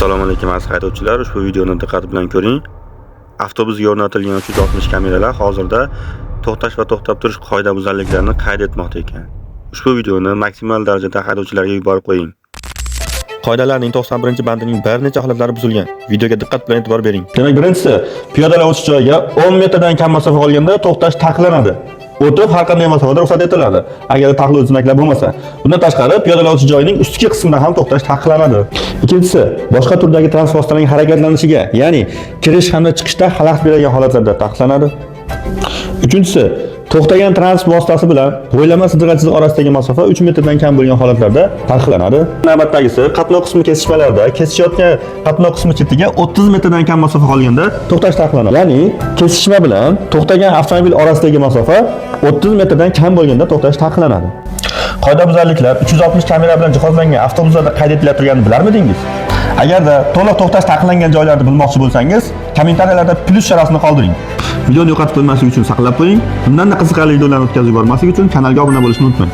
Assalomu alaykum aziz haydovchilar. Ushbu videoni diqqat bilan ko'ring. Avtobusga o'rnatilgan 360 kameralar hozirda to'xtash va to'xtab turish qoidabuzarliklarini qayd etmoqda ekan. Ushbu videoni maksimal darajada haydovchilarga yuborib qo'ying. Qoidalarning 91-bandining bir necha holatlari buzilgan. Videoga diqqat bilan e'tibor bering. Demak, birinchisi, piyodalar o'tish joyiga 10 metrdan kam masofa qolganda to'xtash taqiqlanadi. O'tib har qanday masofada ruxsat etiladi, agar taqlid znaklar bo'lmasa. Bundan tashqari, piyodalar o'tish joyining ustki qismida ham to'xtash taqiqlanadi. Ikkinchisi, boshqa turdagi transport vositalarining harakatlanishiga, ya'ni kirish hamda chiqishda xalaqit beradigan holatlarda taqiqlanadi. Uchinchisi, to'xtagan transport vositasi bilan bo'ylama sidirg'achisi orasidagi masofa 3 metrdan kam bo'lgan holatlarda taqiqlanadi. Navbatdagisi, qatnov qismi kesishmalarda kesishayotgan qatnov qismi chetiga 30 metrdan kam masofa qolganda to'xtash taqiqlanadi. Ya'ni kesishma bilan to'xtagan avtomobil orasidagi masofa 30 metrdan kam bo'lganda to'xtash taqiqlanadi. Qoidabuzarliklar 360 kamera bilan jihozlangan avtobuslarda qayd etilib turganini bilarmidingiz? Agarda to'liq to'xtash taqiqlangan joylarni bilmoqchi bo'lsangiz, kommentariyalarda plus sharafini qoldiring. Videoni yo'qotib qo'ymaslik uchun saqlab qo'ying. Bundan da qiziqarli videolarni o'tkazib yubormaslik uchun kanalga obuna bo'lishni unutmang.